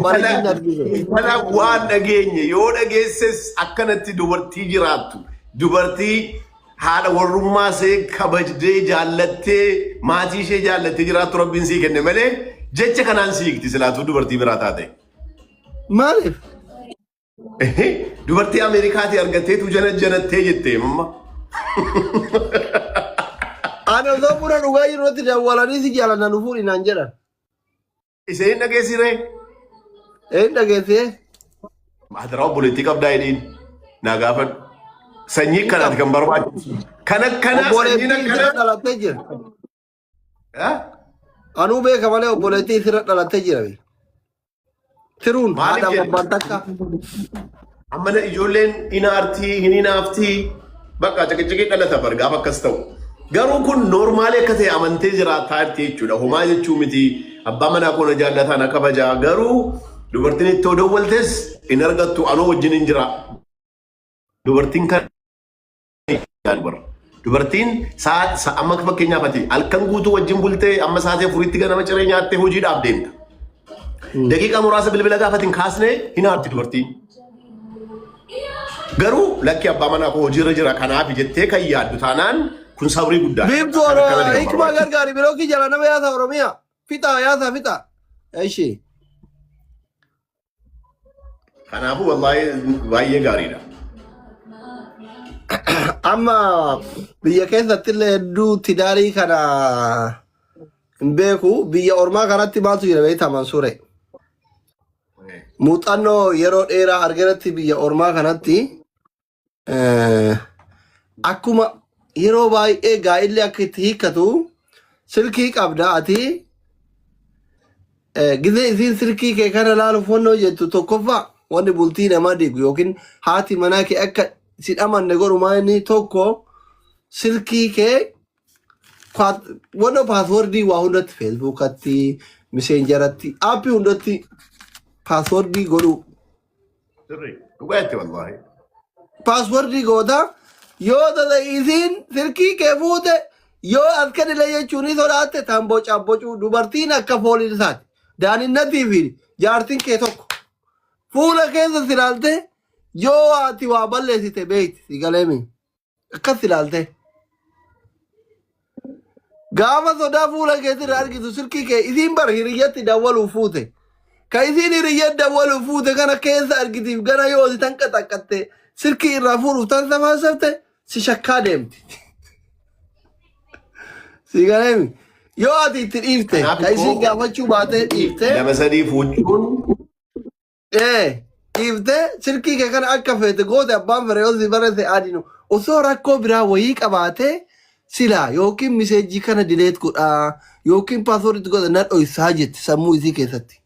Kana waan dhageenye yoo dhageesses akkanatti dubartii jiraattu dubartii haadha warrummaa ishee kabajdee jaallattee maatii ishee jaallattee jiraattu rabbiin sii kenne malee jecha kanaan siikti silaatu dubartii biraa taate. Maaliif? Dubartii Ameerikaatii argatteetu janattee jettee mamma. Ana osoo buna dhugaa jirutti dawwalanii si jaalanna nu fuudhi naan jedhan. Isheen dhageessiree? Een dhageessee? Maadara obboleettii qabdaa jedhiin naa gaafadhu. Sanyii kanaati kan barbaachisu. Kana sanyiin akkana dhalattee jira. Anuu beeka malee obboleettii sirra dhalattee jira. Tiruun haadha abbaan takka. Amma ijoolleen inaartii hin inaaftii bakka caqicaqee dhalata bargaaf akkas ta'u. Garuu kun noormaalii akka ta'e amantee jiraataa jirti jechuudha. Homaa jechuu miti abbaa manaa koona jaallataa na kabajaa garuu dubartiin itti odoo waltes hin argattu anoo wajjin hin jira. Dubartiin kan dubartiin amma fakkeenyaaf ati halkan guutuu wajjin bultee amma saatee furiitti ganama ciree nyaattee hojiidhaaf deemta. Daqiiqaa muraasa bilbila gaafatiin kaasnee hin aarti dubartiin. Garuu lakki abbaa manaa koo hojiirra jira kanaaf jettee kan yaaddu taanaan kun sabrii guddaa. Biiftuu hikmaa gargaari biroo kii jala nama yaasa Oromiyaa. Fixa yaasa fixa. Eeshi. Kanaafuu wallaahi baay'ee gaariidha. Amma biyya keessatti illee hedduu tidaarii kana hin beeku biyya ormaa kanatti maaltu jira beektaa Mansuure. Muuxannoo yeroo dheeraa argaratti biyya ormaa kanatti akkuma yeroo baay'ee gaa'illi akka itti hiikkatu silkii qabda ati gizee isiin silkii kee kana laaluuf wannoo jettu tokkoffaa wanni bultii namaa diigu yookiin haati manaa kee akka si dhamanne godhumaa inni tokko silkii kee wannoo paaswordii waa hundatti feesbuukatti miseenjaratti aappii hundatti paaswordii godhu. Dhugaatti wallaahi. Paaswordii goota yoo ta'e isiin silkii kee fuute yoo halkan illee jechuun sodaatte tan bocuu dubartiin akka fooliin isaati. Daaninnatii fi jaartiin kee tokko fuula keessa silaalte yoo ati waa balleessite beekti si galeemi akkas silaalte. Gaafa sodaa fuula keessa argitu silkii kee isiin bar hiriyyatti dawwaluuf fuute. Ka isiin hiriyyatti dawwaluuf fuute kana keessa argitiif gara yoo si tan qaxaqqatte silkii irraa fuudhuuf tan safaasafte si shakkaa deemti. Si galeemi. Yoo ati itti dhiifte ka isiin gaafachuu baatee dhiifte. Nama sadii fuudhuun. Dhiifte silkii kee kana akka feete goote abbaan fere yoo si barate adinu osoo rakkoo biraa wayii qabaate sila yookiin miseejii kana dileet godha yookiin paaswordii godha na dhoysaa jetti sammuu isii keessatti.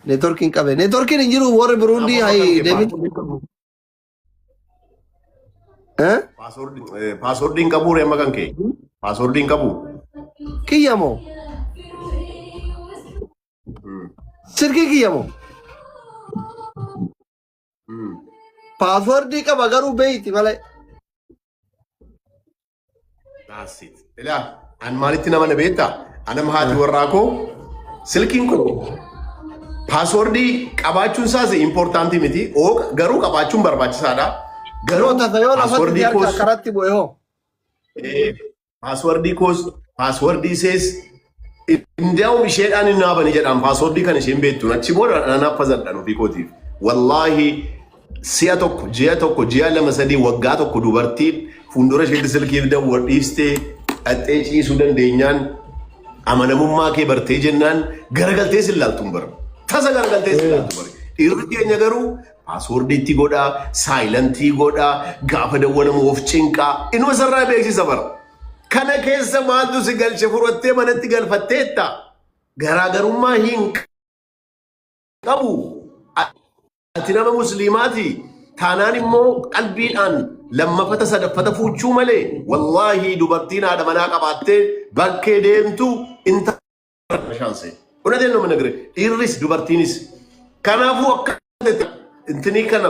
Neetworkiin qabe. Neetworkiin hin jiru warri Buruundii hayi deemit. Paaswordiin qabu reemma kan kee. Paaswordiin qabu. Kiyyamoo. Silkii kiyyamoo. Paaswordii qaba garuu beeyti malee. Ilaa an maalitti nama na beektaa? Anam haati warraa koo silkiin koo paaswordii qabaachuun isaas impoortaantii miti. Garuu qabaachuun barbaachisaadha. Garuu paaswordii koos karatti bu'e hoo? Paaswordii sees Indiyaa'uun isheedhaan hin naabani jedhaan paaswordii kan isheen beektuun achi booda anaaf fazadhaan ofii kootiif. Wallaahi si'a tokko ji'a lama sadii waggaa tokko dubartiin fuuldura isheetti silkiif dawwar dhiistee dhaxxee ciisuu dandeenyaan amanamummaa kee bartee jennaan garagaltee si ilaaltuun bara. Tasa garagaltee si ilaaltu bara. Dhiirri keenya garuu paaswordiitti godhaa, saayilantii godhaa, gaafa dawwanamu of cinqaa inuma sarraa beeksisa bara. Kana keessa maaltu si galche fudhattee manatti galfatteetta garaagarummaa hin qabu. Ati nama musliimaati taanaan immoo qalbiidhaan lammafata sadaffata fuuchuu malee wallaahi dubartiin haadha manaa qabaattee bakkee deemtu inta shaansee. Unateen nama nagre dhiirris dubartiinis kanaafuu akka intinii kana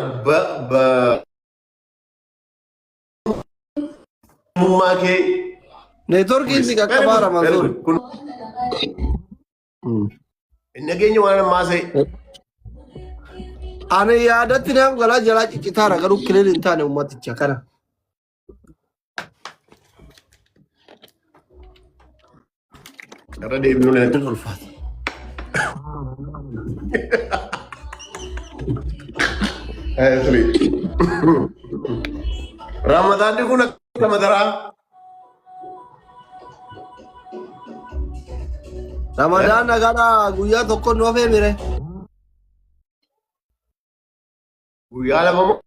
mummaa kee Neetworkiin si qaqqabaara Mansuur. Nageenya waan ammaa ta'e. Ani yaadatti naaf galaa jalaa ciccitaara garuu kileen hin taane ummaticha kana. Irra deebinu Hin ulfaata. Ramadaan kun akka madaraa. Ramadaan nagara guyyaa tokko nu hafee mire. Guyyaa lama moo?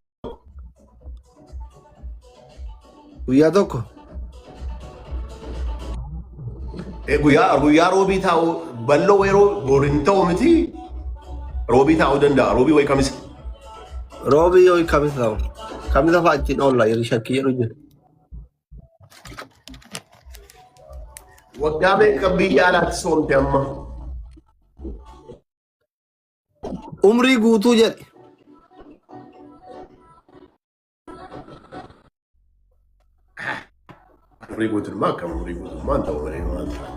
Guyyaa tokko. Guyyaa roobii taa'u bal'oo yeroo boriin ta'u miti. Roobii taa'uu danda'a. Roobii wayi kamisa. Roobii yoo kamisa ta'u. Kamisa fa'aa ittiin oolla yeroo shakkii jedhu jiru. Waggaa meeqa biyya alaatti soomte amma? Umrii guutuu jedhe. Umrii guutummaa akkam umrii guutummaan ta'u malee maal ta'a?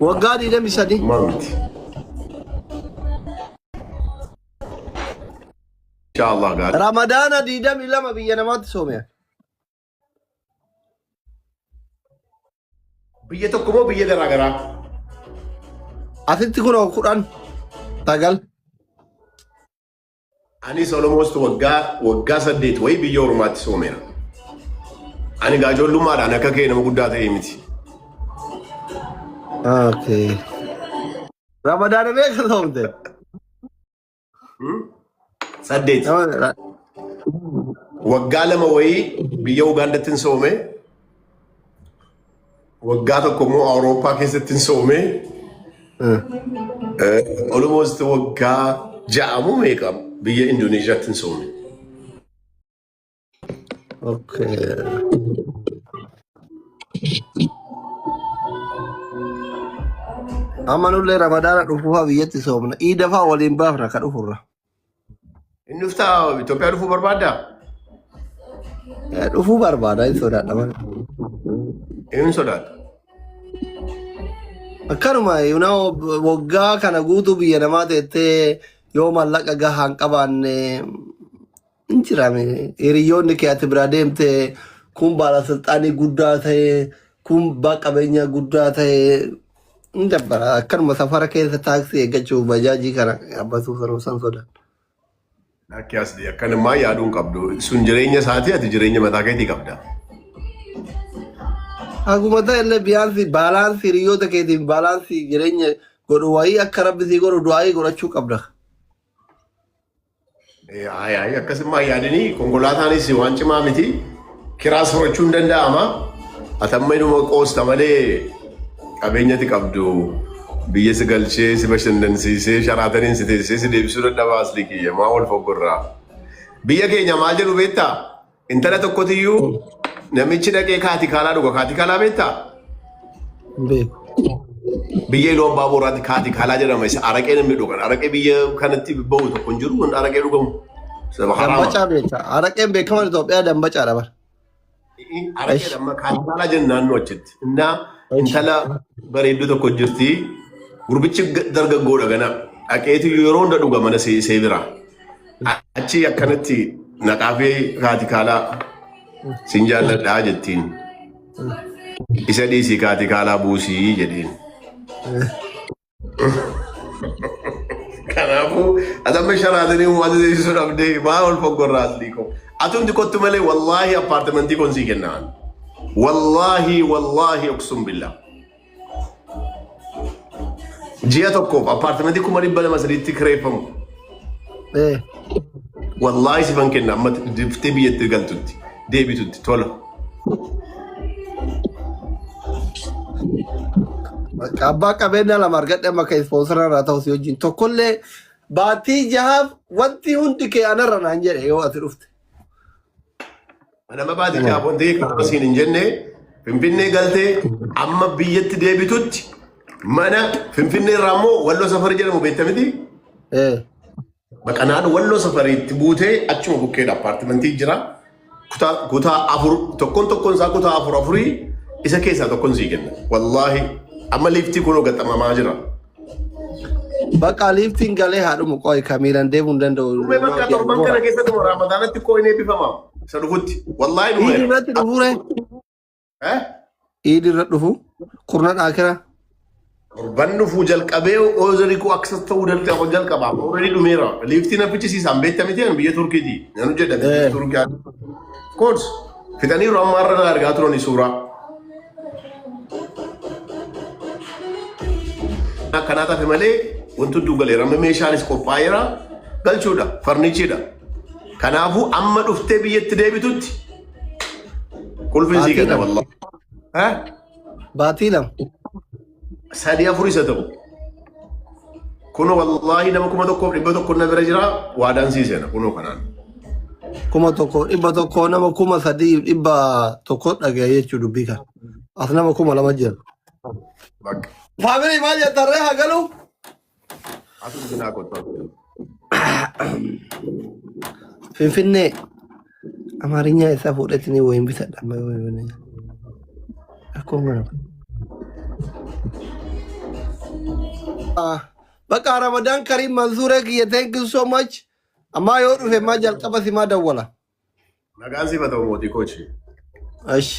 Waggaa 23. Maalti? Inshaallah gaari. Ramadaana 22 biyya namaatti soome. Biyya tokko moo biyya garaa garaa? Asitti kun 10 9. Anis almost waggaa 8 wayi biyya ormaatti soomeera. Ani gaajolummaadhaan akka kee nama guddaa ta'e miti. Okay. Ramadaana meeqa soomte? 8. Waggaa 2 wayi biyya Ugaandaatti soome. Waggaa tokko immoo Awurooppaa keessatti soome. Almost waggaa 6 meeqa biyya Indoneeshiyaatti soome. Okay. Amma nullee Ramadaana dhufuufaa biyyatti soomna. Iida fa'aa waliin baafna kan dhufurra. Inni dhuftaa Itoophiyaa dhufuu barbaaddaa? Dhufuu barbaada hin sodaadha malee. Hin sodaadha. Akkanuma waggaa kana guutuu biyya namaa teettee yoo mallaqa gahaa hin qabaanne hin jirame. Hiriyoonni kee ati biraa deemte kun baalasilxaanii guddaa ta'e kun qabeenya guddaa ta'e hin dabbara. Akkanuma safara keessa taaksii eeggachuuf bajaajii kana abbasuuf san sodaadha. Akki asii akkanumaa yaaduun qabdu. Sun jireenya isaatii ati jireenya mataa keetii qabda. Akkuma ta'ellee biyyaansi baalaansii hiriyoota keetiin baalaansii jireenya godhu wayii akka rabbi sii godhu du'aayii godhachuu qabda. Akkasummaa yaadanii konkolaataanis waan cimaa miti. Kiraa sorachuun danda'ama. Atamma inuma qoosta malee qabeenyati qabdu. Biyya si galchee si bashannansiisee sharaataniin si teessisee si deebisuu dadhabaa asli kiyya maa wal foggorraa. Biyya keenya maal jedhu beektaa? Intala tokkotiyyuu namichi dhaqee kaatii kaalaa dhuga. Kaatii kaalaa beektaa? Biyya iloo abbaa booraatti kaatii kaalaa jedhama. Isa araqee namni dhugan. Araqee biyya kanatti bahu tokko hin jiru. Araqee dhugamu. Dambacaa beektaa. Araqeen beekaman Itoophiyaa dambacaa dha bara. Araqee dhamma kaatii kaalaa jennu naannoo achitti. Innaa intala bareedduu tokko jirti. Gurbichi dargaggoodha gana. Dhaqeetu yeroo hunda dhuga mana see bira. Achi akkanatti naqaafee kaatii kaalaa sin jaalladhaa jettiin. Isa dhiisii kaatii kaalaa buusii jedheen. Kanaafuu atamma sharaatanii uummata teessisuu dhabdee maa wal foggorraa asii koo. Atumti kottu malee wallaahi appaartimentii kun sii kennaan. Wallaahi oksum billaa. Ji'a tokkoof appaartimentii 200 kireeffamu. Wallaahi sifan kenna amma diftee biyyatti galtutti deebitutti tola. Abbaa qabeenya lama argadhe amma kan ispoonsara irraa ta'u si wajjin tokkollee baatii jahaaf wanti hundi kee anarra naan jedhe yoo ati dhufte. Nama baatii jahaaf wanti akkasiin hin jenne Finfinnee galtee amma biyyatti deebitutti mana Finfinnee irraa immoo Walloo Safari jedhamu beekta miti? Maqanaan Walloo Safariitti buutee achuma bukkeedha appaartimentii jira. Kutaa 4 tokkoon isaa kutaa 4 isa keessaa tokkoon sii kenna. Wallaahi amma liiftii kunoo gaxamamaa jira. በቃ ሊፍቲንግ ላይ ሃዱም ቆይ ካሜራን ደቡን ደንደው በቃ ጦርባን ከነ ከሰተ ረመዳን ትኮይኔ ቢፈማ ሰዱት ወላሂ ነው ኢድረት ዱፉረ ኢድረት ዱፉ ቁርናን አከራ Bandu fujal kabeo ozeri ko aksata udal ta fujal kaba already dumera lifti na pichi si sambe tamitian biye turki di nanu jedda turki course fitani ro marra na argatro ni sura na kanata female untu dugale ramme meshanis ko fayra galchuda furniture kanafu amma dufte biye tdebitutti kulfin zikata wallah ha batilam ساديا فريسته كونو والله نما كما تكو دبتو كنا برجرا وادان سيسنا كونو كنان كما تكو دبتو كنا ما كما سادي دبا تكو دغه يچو دبيكا اصلا ما كما لما جل باك فاميلي ما يتره هغلو اتو كنا كنت فينفني አማርኛ የጻፉለትኒ ወይም ቢሰዳማ ወይ አኮንጎ በቃ ረመዳን ከሪም መንሱረክ የቴንክ ሶ ማች አማ ይወዱ ፈማ ጀልቀበ ሲማ ደወላ ነጋንሲ ፈተው ሞቲ ኮቺ እሺ